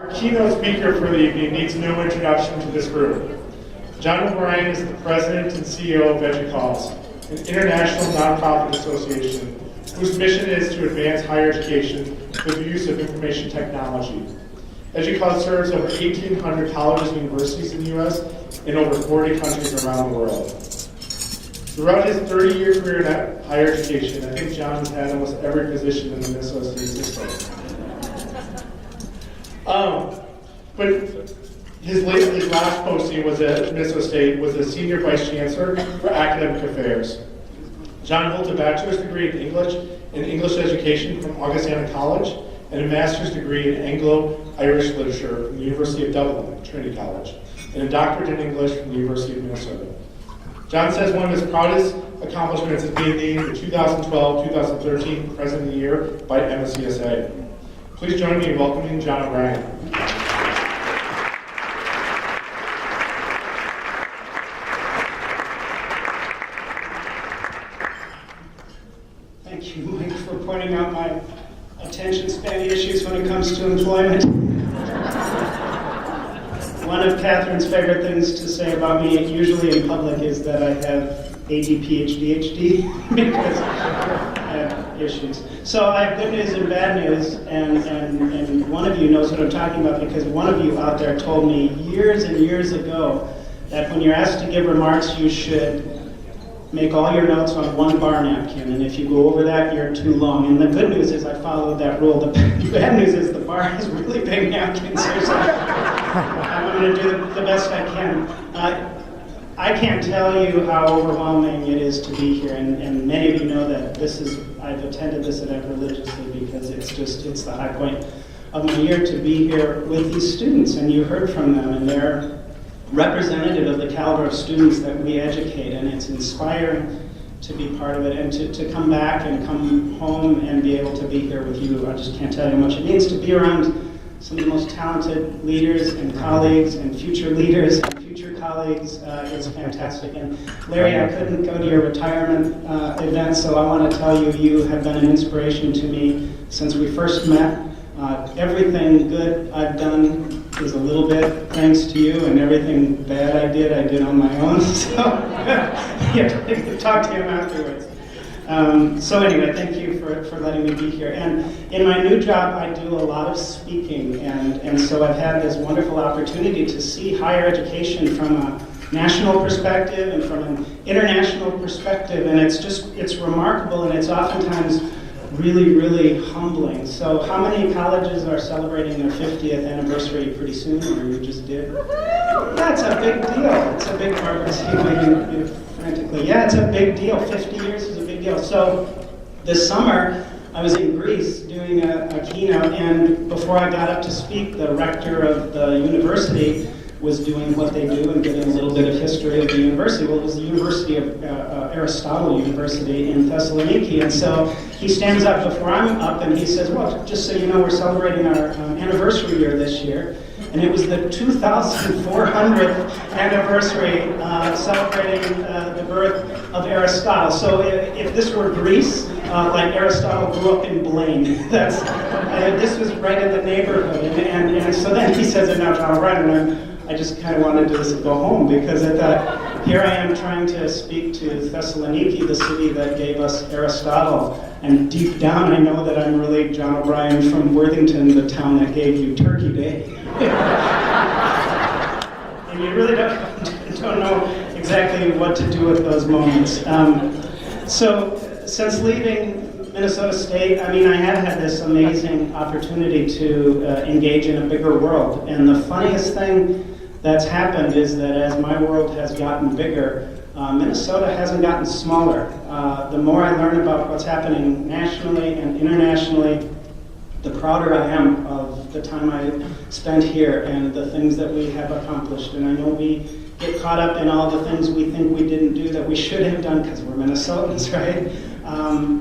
Our keynote speaker for the evening needs no introduction to this group. John O'Brien is the president and CEO of EDUCAUSE, an international nonprofit association whose mission is to advance higher education with the use of information technology. EDUCAUSE serves over 1,800 colleges and universities in the U.S. and over 40 countries around the world. Throughout his 30-year career in higher education, I think John has had almost every position in the Minnesota State system. But his last posting was at Minnesota State was as Senior Vice Chancellor for Academic Affairs. John holds a bachelor's degree in English education from Augustana College and a master's degree in Anglo-Irish literature from the University of Dublin, Trinity College, and a doctorate in English from the University of Minnesota. John says one of his proudest accomplishments is being named the 2012-2013 President of the Year by MSCSA. Please join me in welcoming John O'Brien. Thank you, Mike, for pointing out my attention span issues when it comes to employment. One of Catherine's favorite things to say about me, usually in public, is that I have ADPHD because I have issues. So I have good news and bad news, and one of you knows what I'm talking about because one of you out there told me years and years ago that when you're asked to give remarks, you should make all your notes on one bar napkin, and if you go over that, you're too long. And the good news is I followed that rule. The bad news is the bar has really big napkins, so I'm going to do the best I can. I can't tell you how overwhelming it is to be here, and many of you know that I've attended this event religiously because it's the high point of my year to be here with these students, and you heard from them, and they're representative of the caliber of students that we educate, and it's inspiring to be part of it and to come back and come home and be able to be here with you. I just can't tell you how much it means to be around some of the most talented leaders and colleagues and future leaders and future colleagues. It's fantastic. And Larry, I couldn't go to your retirement event, so I want to tell you, you have been an inspiration to me since we first met. Everything good I've done is a little bit thanks to you, and everything bad I did on my own. So yeah, talk to him afterwards. So anyway, thank you for letting me be here. And in my new job, I do a lot of speaking, and so I've had this wonderful opportunity to see higher education from a national perspective and from an international perspective, and it's remarkable, and it's oftentimes really, really humbling. So how many colleges are celebrating their 50th anniversary pretty soon, or you just did? That's a big deal. It's a big part of you frantically. Yeah, it's a big deal. 50 years is a big deal. So this summer, I was in Greece doing a keynote, and before I got up to speak, the rector of the university was doing what they do and giving a little bit of history of the university. Well, it was the University of Aristotle University in Thessaloniki, and so he stands up before I'm up and he says, well, just so you know, we're celebrating our anniversary year this year, and it was the 2,400th anniversary celebrating the birth of Aristotle. So if this were Greece, like Aristotle grew up in Blaine, this was right in the neighborhood, and so then he says it now to John O'Brien, and I just kind of wanted to just go home because I thought, here I am trying to speak to Thessaloniki, the city that gave us Aristotle, and deep down I know that I'm really John O'Brien from Worthington, the town that gave you Turkey Day. And you really don't know exactly what to do with those moments. So since leaving Minnesota State, I mean, I have had this amazing opportunity to engage in a bigger world. And the funniest thing that's happened is that as my world has gotten bigger, Minnesota hasn't gotten smaller. The more I learn about what's happening nationally and internationally, the prouder I am of the time I spent here and the things that we have accomplished. And I know we get caught up in all the things we think we didn't do that we should have done because we're Minnesotans, right?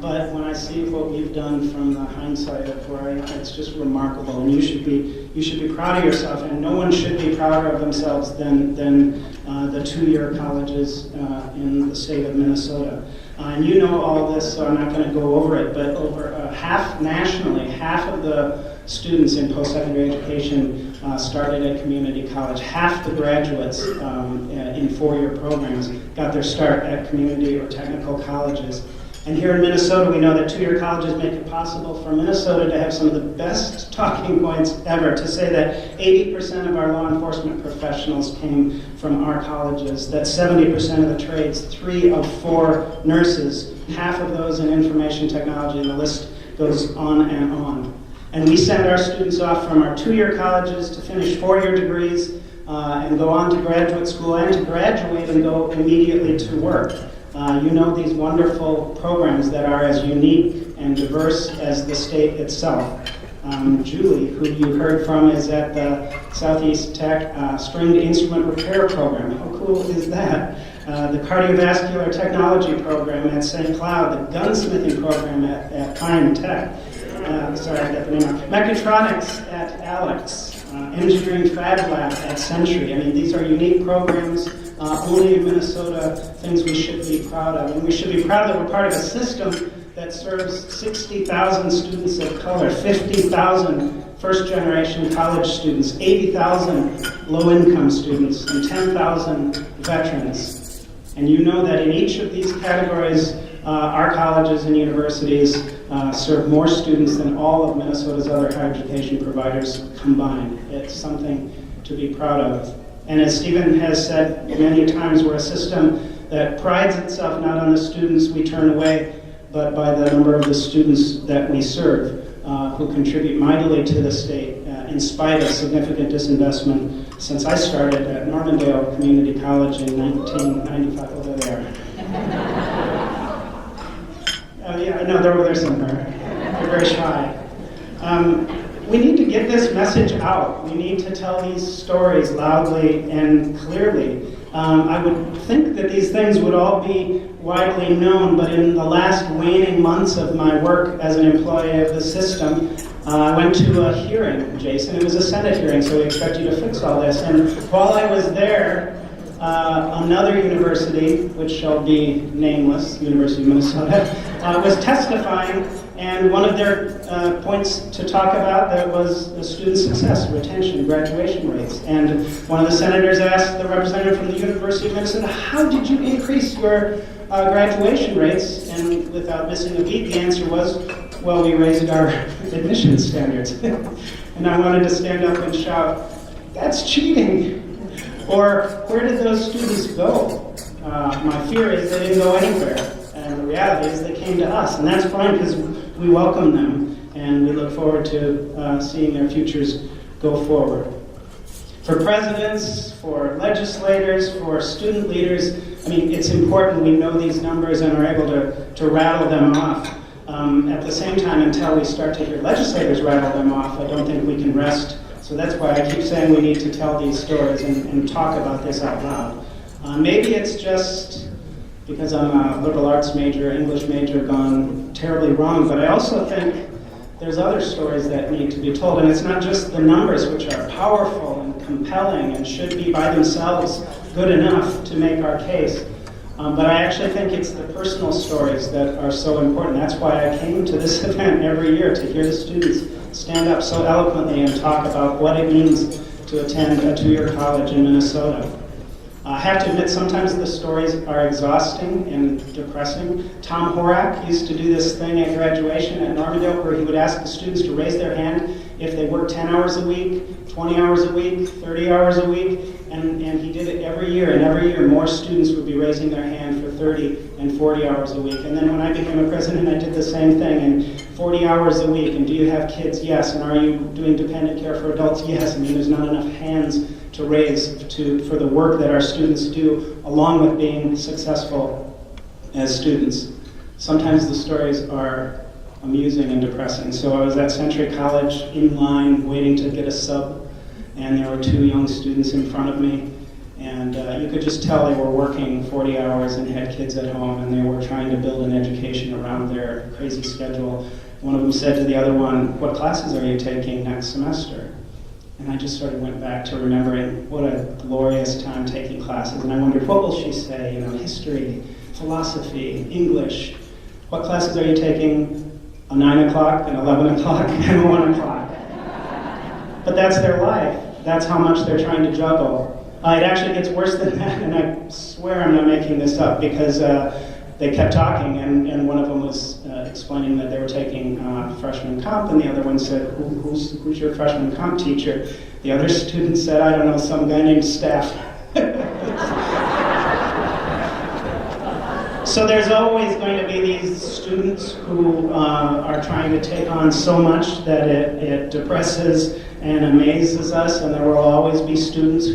But when I see what we've done from the hindsight of where I am, it's just remarkable, and you should be proud of yourself, and no one should be prouder of themselves than the two-year colleges in the state of Minnesota. And you know all this, so I'm not going to go over it, but over half nationally, half of the students in post-secondary education started at community college. Half the graduates in four-year programs got their start at community or technical colleges. And here in Minnesota, we know that two-year colleges make it possible for Minnesota to have some of the best talking points ever, to say that 80% of our law enforcement professionals came from our colleges, that 70% of the trades, 3 of 4 nurses, half of those in information technology, and the list goes on and on. And we send our students off from our two-year colleges to finish four-year degrees and go on to graduate school and to graduate and go immediately to work. You know these wonderful programs that are as unique and diverse as the state itself. Julie, who you heard from, is at the Southeast Tech Stringed Instrument Repair Program. How cool is that? The Cardiovascular Technology Program at St. Cloud, the Gunsmithing Program at Pine Tech. Sorry, I got the name wrong. Mechatronics at Alex. Engineering Fab Lab at Century. I mean, these are unique programs, only in Minnesota, things we should be proud of. And we should be proud that we're part of a system that serves 60,000 students of color, 50,000 first-generation college students, 80,000 low-income students, and 10,000 veterans. And you know that in each of these categories, our colleges and universities serve more students than all of Minnesota's other higher education providers combined. It's something to be proud of. And as Stephen has said many times, we're a system that prides itself not on the students we turn away, but by the number of the students that we serve, who contribute mightily to the state, in spite of significant disinvestment since I started at Normandale Community College in 1995. Over there. Yeah, I know they're over there somewhere. They're very shy. We need to get this message out. We need to tell these stories loudly and clearly. I would think that these things would all be widely known, but in the last waning months of my work as an employee of the system, I went to a hearing, Jason. It was a Senate hearing, so we expect you to fix all this. And while I was there, another university, which shall be nameless, University of Minnesota, was testifying, and one of their points to talk about that was the student success, retention, graduation rates. And one of the senators asked the representative from the University of Minnesota, how did you increase your graduation rates? And without missing a beat, the answer was, well, we raised our admission standards. And I wanted to stand up and shout, that's cheating. Or where did those students go? My fear is they didn't go anywhere. And the reality is they came to us. And that's fine because we welcome them. And we look forward to seeing their futures go forward. For presidents, for legislators, for student leaders, I mean, it's important we know these numbers and are able to rattle them off. At the same time, until we start to hear legislators rattle them off, I don't think we can rest. So that's why I keep saying we need to tell these stories and talk about this out loud. Maybe it's just because I'm a liberal arts major, English major, gone terribly wrong, but I also think there's other stories that need to be told, and it's not just the numbers, which are powerful and compelling and should be by themselves good enough to make our case. But I actually think it's the personal stories that are so important. That's why I came to this event every year, to hear the students stand up so eloquently and talk about what it means to attend a two-year college in Minnesota. I have to admit, sometimes the stories are exhausting and depressing. Tom Horak used to do this thing at graduation at Normandale where he would ask the students to raise their hand if they worked 10 hours a week, 20 hours a week, 30 hours a week, and he did it every year, and every year more students would be raising their hand for 30 and 40 hours a week. And then when I became a president, I did the same thing, and 40 hours a week, and do you have kids? Yes. And are you doing dependent care for adults? Yes. I mean, there's not enough hands to raise for the work that our students do, along with being successful as students. Sometimes the stories are amusing and depressing. So I was at Century College in line waiting to get a sub, and there were 2 young students in front of me, and you could just tell they were working 40 hours and had kids at home, and they were trying to build an education around their crazy schedule. One of them said to the other one, what classes are you taking next semester? And I just sort of went back to remembering what a glorious time taking classes. And I wondered, what will she say? You know, history, philosophy, English. What classes are you taking? A 9 o'clock, an 11 o'clock, and a 1 o'clock. but that's their life. That's how much they're trying to juggle. It actually gets worse than that, and I swear I'm not making this up, because they kept talking, and one of them was explaining that they were taking freshman comp, and the other one said, who's your freshman comp teacher? The other student said, I don't know, some guy named Steph. So there's always going to be these students who are trying to take on so much that it depresses and amazes us, and there will always be students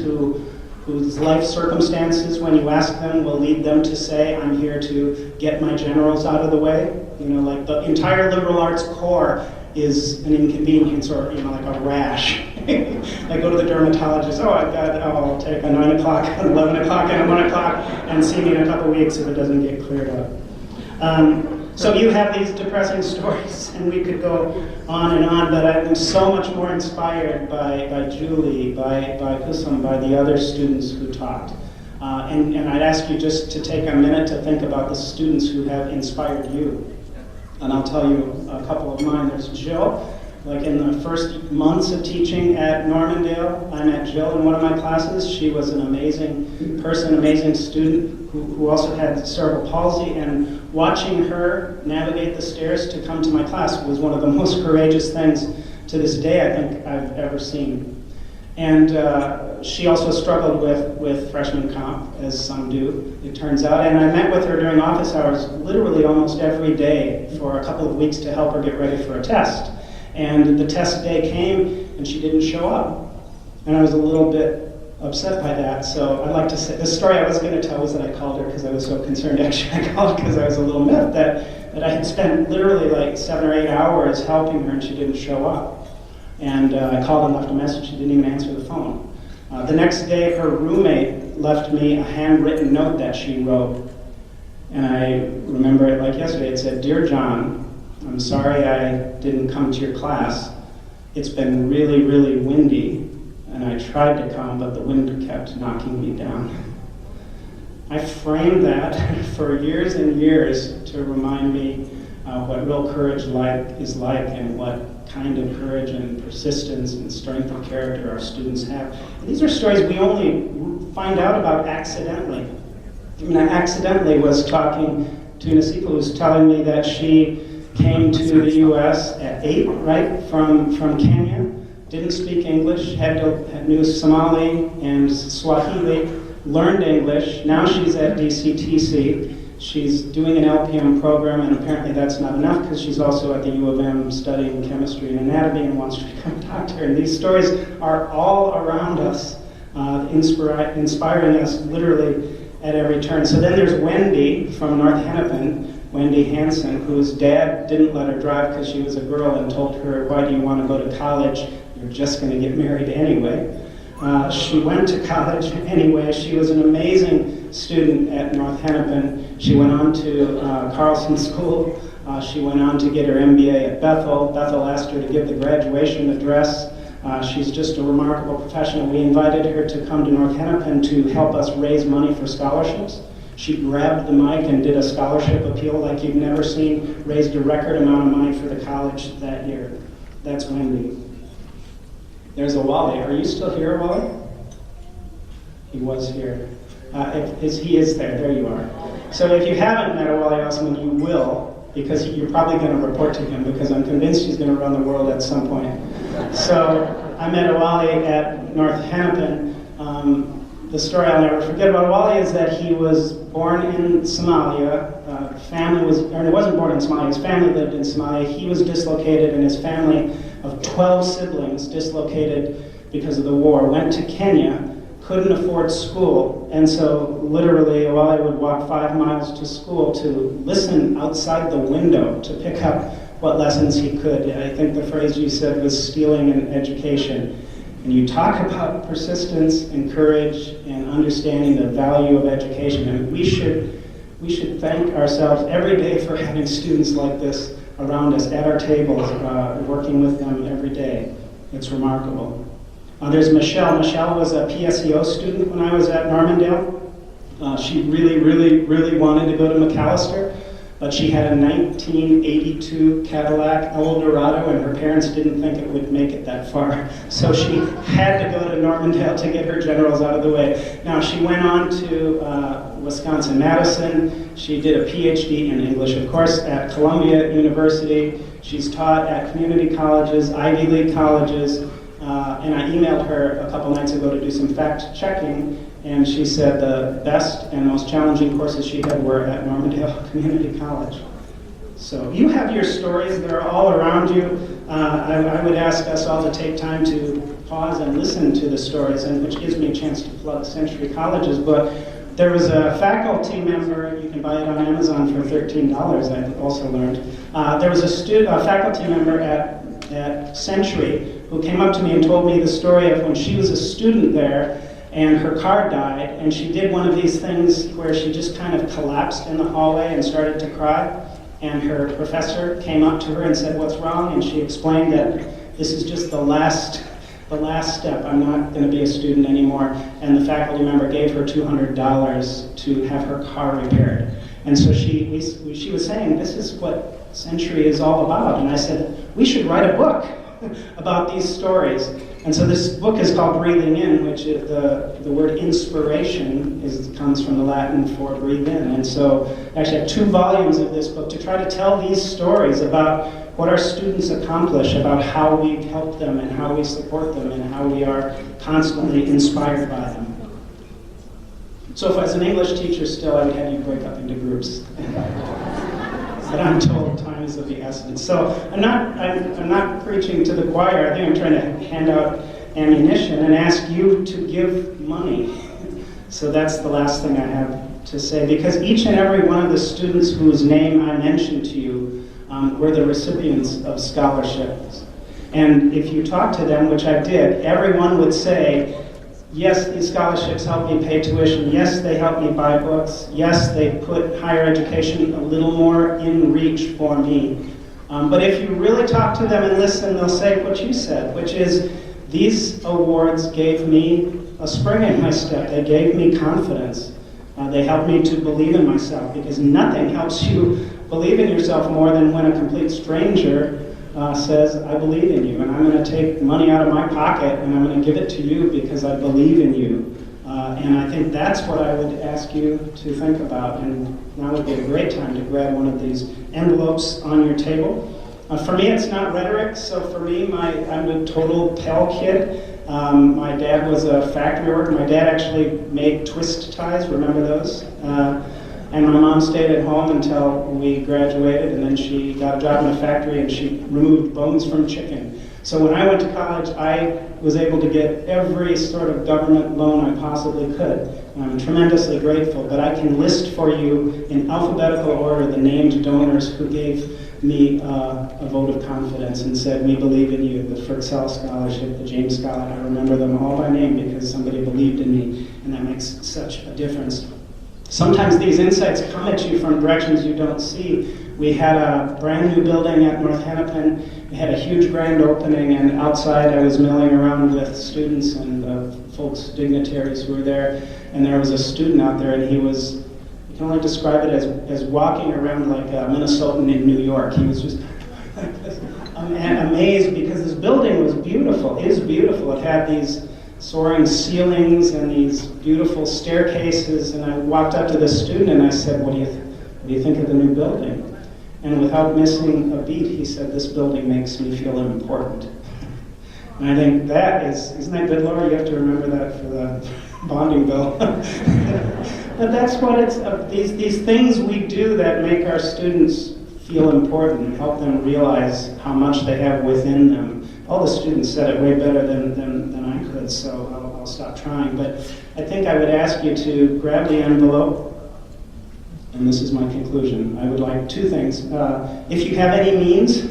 whose life circumstances, when you ask them, will lead them to say, I'm here to get my generals out of the way. You know, like the entire liberal arts core is an inconvenience, or, you know, like a rash. I go to the dermatologist, I'll take a 9 o'clock, 11 o'clock, and a 1 o'clock, and see me in a couple weeks if it doesn't get cleared up. So you have these depressing stories, and we could go on and on, but I'm so much more inspired by Julie, by Kusum, by the other students who talked. And I'd ask you just to take a minute to think about the students who have inspired you. And I'll tell you a couple of mine. There's Jill. Like in the first months of teaching at Normandale, I met Jill in one of my classes. She was an amazing person, amazing student who also had cerebral palsy, and watching her navigate the stairs to come to my class was one of the most courageous things to this day I think I've ever seen. And she also struggled with freshman comp, as some do, it turns out. And I met with her during office hours literally almost every day for a couple of weeks to help her get ready for a test. And the test day came, and she didn't show up. And I was a little bit upset by that. So I'd like to say, the story I was going to tell was that I called her because I was so concerned. Actually, I called because I was a little miffed that I had spent literally like 7 or 8 hours helping her, and she didn't show up. And I called and left a message. She didn't even answer the phone. The next day, her roommate left me a handwritten note that she wrote. And I remember it like yesterday. It said, "Dear John, I'm sorry I didn't come to your class. It's been really, really windy, and I tried to come, but the wind kept knocking me down." I framed that for years and years to remind me what real courage is like, and what kind of courage and persistence and strength of character our students have. And these are stories we only find out about accidentally. I mean, I accidentally was talking to Nasifa, who was telling me that she came to the U.S. at 8, right, from Kenya, didn't speak English, knew Somali and Swahili, learned English. Now she's at DCTC. She's doing an LPM program, and apparently that's not enough because she's also at the U of M studying chemistry and anatomy and wants to become a doctor. And these stories are all around us, inspiring us literally at every turn. So then there's Wendy from North Hennepin, Wendy Hansen, whose dad didn't let her drive because she was a girl and told her, "Why do you want to go to college? You're just going to get married anyway." She went to college anyway. She was an amazing student at North Hennepin. She went on to Carlson School. She went on to get her MBA at Bethel. Bethel asked her to give the graduation address. She's just a remarkable professional. We invited her to come to North Hennepin to help us raise money for scholarships. She grabbed the mic and did a scholarship appeal like you've never seen, raised a record amount of money for the college that year. That's Wendy. There's Awali. Are you still here, Awali? He was here. He is there. There you are. So if you haven't met Awali Osman, you will, because you're probably going to report to him, because I'm convinced he's going to run the world at some point. So I met Awali at North Hennepin. The story I'll never forget about Awali is that he was born in Somalia. He wasn't born in Somalia, his family lived in Somalia. He was dislocated, and his family of 12 siblings, dislocated because of the war, went to Kenya, couldn't afford school, and so literally Awali would walk 5 miles to school to listen outside the window to pick up what lessons he could. I think the phrase you said was stealing an education. And you talk about persistence and courage and understanding the value of education. And we should thank ourselves every day for having students like this around us at our tables, working with them every day. It's remarkable. There's Michelle. Michelle was a PSEO student when I was at Normandale. She really, really, really wanted to go to McAllister. but she had a 1982 Cadillac Eldorado, and her parents didn't think it would make it that far. So she had to go to Normandale to get her generals out of the way. Now, she went on to Wisconsin-Madison. She did a PhD in English, of course, at Columbia University. She's taught at community colleges, Ivy League colleges, and I emailed her a couple nights ago to do some fact-checking, and she said the best and most challenging courses she had were at Normandale Community College. So you have your stories, they're all around you. I would ask us all to take time to pause and listen to the stories, and which gives me a chance to plug Century College's book. There was a faculty member, you can buy it on Amazon for $13, I also learned. There was a faculty member at Century who came up to me and told me the story of when she was a student there and her car died, and she did one of these things where she just kind of collapsed in the hallway and started to cry, and her professor came up to her and said, "What's wrong?" And she explained that this is just the last step. I'm not going to be a student anymore. And the faculty member gave her $200 to have her car repaired. And so she was saying, this is what Century is all about. And I said, we should write a book about these stories. And so this book is called Breathing In, which is the word inspiration comes from the Latin for breathe in. And so I actually have 2 volumes of this book to try to tell these stories about what our students accomplish, about how we help them and how we support them and how we are constantly inspired by them. So if as an English teacher still, I would have you break up into groups. But I'm told time is of the essence. So I'm not preaching to the choir. I think I'm trying to hand out ammunition and ask you to give money. So that's the last thing I have to say, because each and every one of the students whose name I mentioned to you were the recipients of scholarships. And if you talk to them, which I did, everyone would say, yes, these scholarships help me pay tuition. Yes, they help me buy books. Yes, they put higher education a little more in reach for me. But if you really talk to them and listen, they'll say what you said, which is, these awards gave me a spring in my step. They gave me confidence. They helped me to believe in myself, because nothing helps you believe in yourself more than when a complete stranger says, I believe in you, and I'm going to take money out of my pocket and I'm going to give it to you because I believe in you. And I think that's what I would ask you to think about. And now would be a great time to grab one of these envelopes on your table. For me, it's not rhetoric. So for me, I'm a total Pell kid. My dad was a factory worker. My dad actually made twist ties. Remember those? And my mom stayed at home until we graduated, and then she got a job in a factory and she removed bones from chicken. So when I went to college, I was able to get every sort of government loan I possibly could. And I'm tremendously grateful, but I can list for you in alphabetical order the named donors who gave me a vote of confidence and said, we believe in you. The Furxell Scholarship, the James Scholar, I remember them all by name because somebody believed in me, and that makes such a difference. Sometimes these insights come at you from directions you don't see. We had a brand new building at North Hennepin. We had a huge grand opening, and outside I was milling around with students and folks, dignitaries who were there, and there was a student out there, and he was, you can only describe it as walking around like a Minnesotan in New York. He was just amazed because this building was beautiful, is beautiful. It had these soaring ceilings and these beautiful staircases, and I walked up to this student and I said, what do you think of the new building? And without missing a beat, he said, this building makes me feel important. And I think isn't that good, Laura? You have to remember that for the bonding bill. But that's what it's, these things we do that make our students feel important and help them realize how much they have within them. All the students said it way better than I could, so I'll stop trying. But I think I would ask you to grab the envelope, and this is my conclusion. I would like 2 things. If you have any means,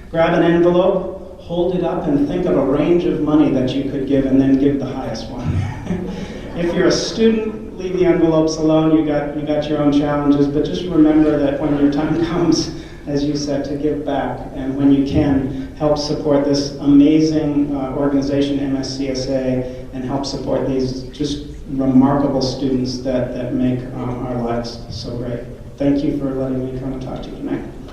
grab an envelope, hold it up, and think of a range of money that you could give, and then give the highest one. If you're a student, leave the envelopes alone. You got your own challenges, but just remember that when your time comes, as you said, to give back, and when you can, help support this amazing organization, MSCSA, and help support these just remarkable students that make our lives so great. thank you for letting me come and talk to you tonight.